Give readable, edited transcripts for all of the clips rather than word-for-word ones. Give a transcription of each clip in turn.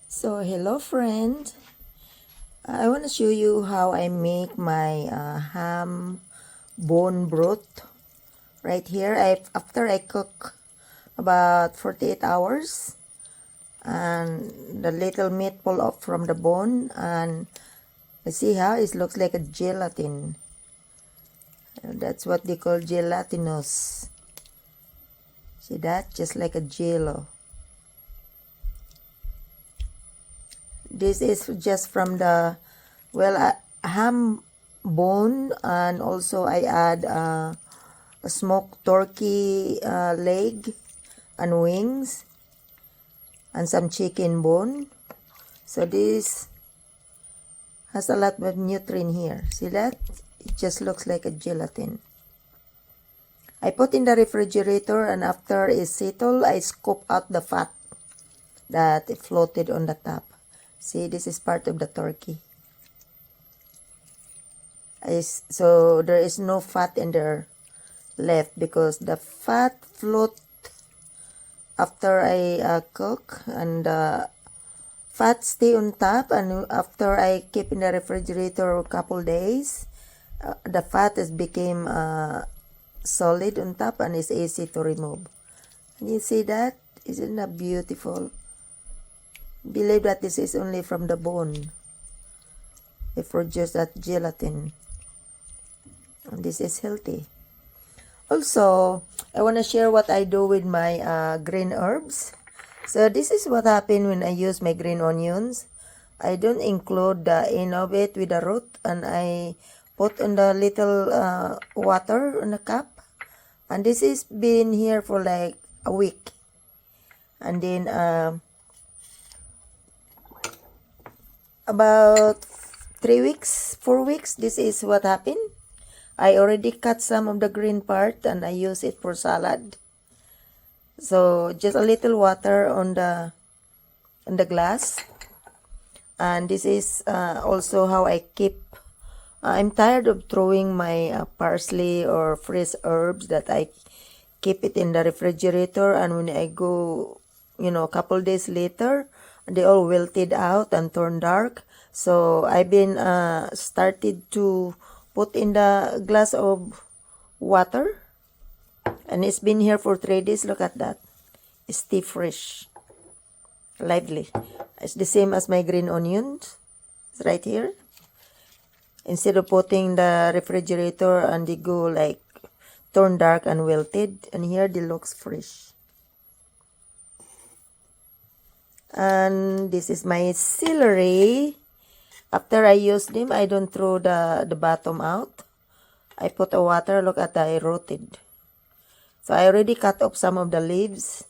So hello friend, I want to show you how I make my ham bone broth. Right here, after I cook about 48 hours, and the little meat pull off from the bone, and you see how it looks like a gelatin. That's what they call gelatinous. See that? Just like a jello. This is just from the ham bone, and also I add a smoked turkey leg and wings and some chicken bone. So this has a lot of nutrient here. See that? It just looks like a gelatin. I put in the refrigerator, and after it's settled, I scoop out the fat that floated on the top. See, this is part of the turkey. So there is no fat in there left because the fat float after I cook, and the fat stay on top, and after I keep in the refrigerator a couple days, the fat has became solid on top and is easy to remove. And you see that? Isn't that beautiful? Believe that this is only from the bone. They produce that gelatin. And this is healthy. Also, I want to share what I do with my green herbs. So this is what happened when I use my green onions. I don't include the end of it with the root, and I put in the little water in a cup. And this has been here for like a week. And then about 3 weeks, 4 weeks, this is what happened. I already cut some of the green part and I use it for salad. So just a little water on the glass. And this is also how I keep. I'm tired of throwing my parsley or fresh herbs that I keep it in the refrigerator, and when I go, a couple days later, they all wilted out and turned dark. So I've been started to put in the glass of water, and it's been here for 3 days. Look at that. It's still fresh, lively. It's the same as my green onions. It's right here. Instead of putting the refrigerator and they go like turn dark and wilted, and here they looks fresh. And this is my celery. After I use them, I don't throw the bottom out. I put a water. Look at that, I rotted. So I already cut off some of the leaves.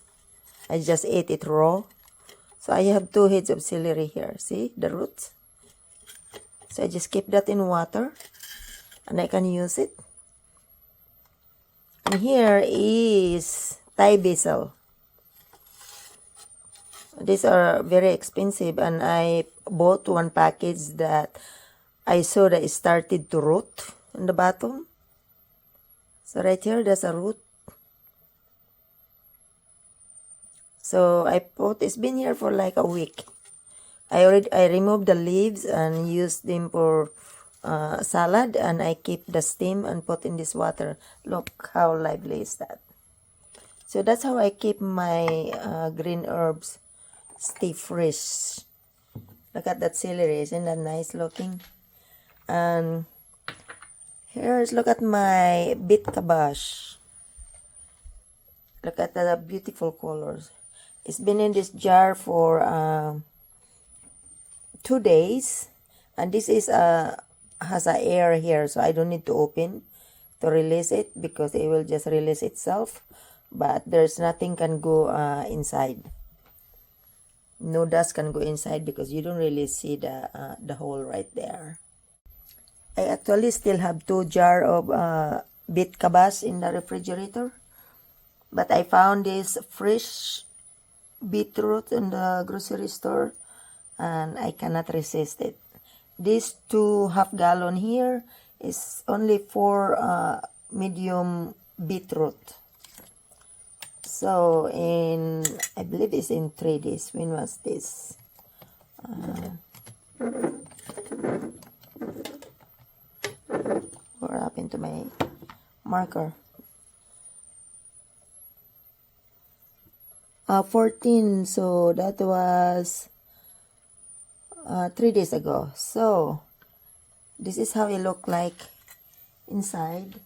I just ate it raw. So I have 2 heads of celery here. See the roots? So I just keep that in water, and I can use it. And here is Thai basil. These are very expensive, and I bought one package that I saw that it started to rot on the bottom. So right here, there's a root. So it's been here for like a week. I removed the leaves and used them for salad, and I keep the stem and put in this water. Look how lively is that. So that's how I keep my green herbs stay fresh. Look at that celery, isn't that nice looking? And look at my Beet Kvaz. Look at the beautiful colors. It's been in this jar for 2 days, and this is has a air here, so I don't need to open to release it because it will just release itself. But there's nothing can go inside. No dust can go inside because you don't really see the hole right there. I actually still have 2 jars of Beet Kvaz in the refrigerator, but I found this fresh beetroot in the grocery store, and I cannot resist it. This 2 half-gallon here is only for medium beetroot. So I believe it's in 3 days. When was this? What happened to my marker? 14, so that was 3 days ago. So this is how it look like inside.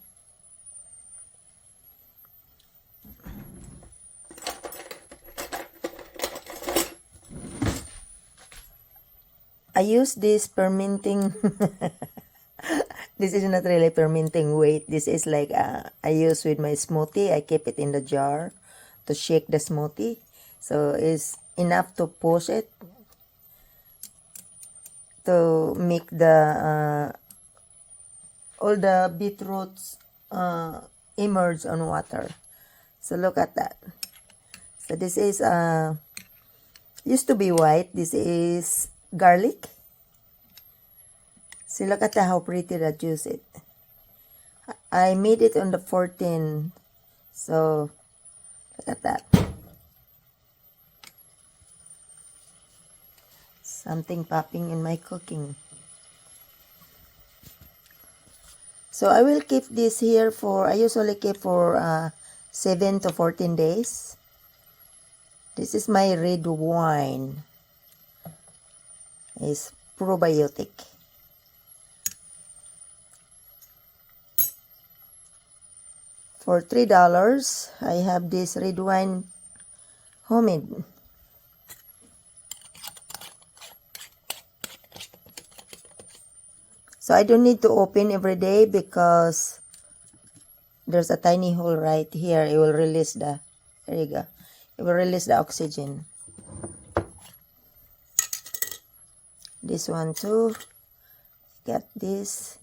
I use this fermenting. This is not really fermenting weight. This is like I use with my smoothie. I keep it in the jar to shake the smoothie. So it's enough to push it to make the all the beetroots emerge on water. So look at that. So this is used to be white. This is garlic. See, look at how pretty that juice it. I made it on the 14th. So look at that. Something popping in my cooking. So I will keep this here for, I usually keep for 7 to 14 days. This is my red wine. It's probiotic. For $3, I have this red wine homemade. So I don't need to open every day because there's a tiny hole right here. It will release the, there you go. It will release the oxygen. This one too. Get this.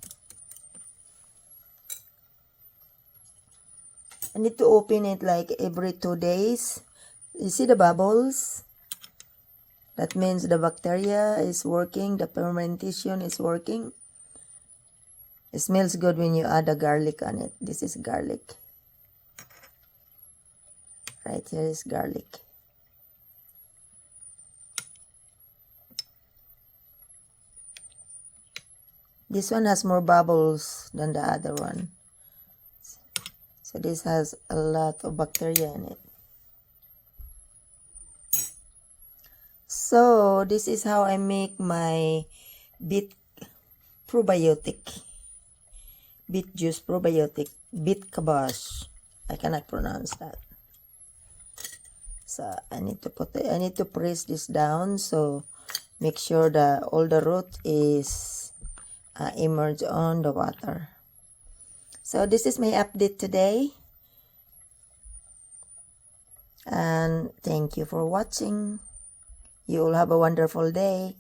I need to open it like every 2 days. You see the bubbles? That means the bacteria is working, the fermentation is working. It smells good when you add the garlic on it. This is garlic. Right here is garlic. This one has more bubbles than the other one. So this has a lot of bacteria in it. So this is how I make my beet probiotic. Beet juice probiotic. Beet Kvaz. I cannot pronounce that. So I need to put it, I need to press this down, so make sure that all the root is emerge on the water. So this is my update today. And thank you for watching. You all have a wonderful day.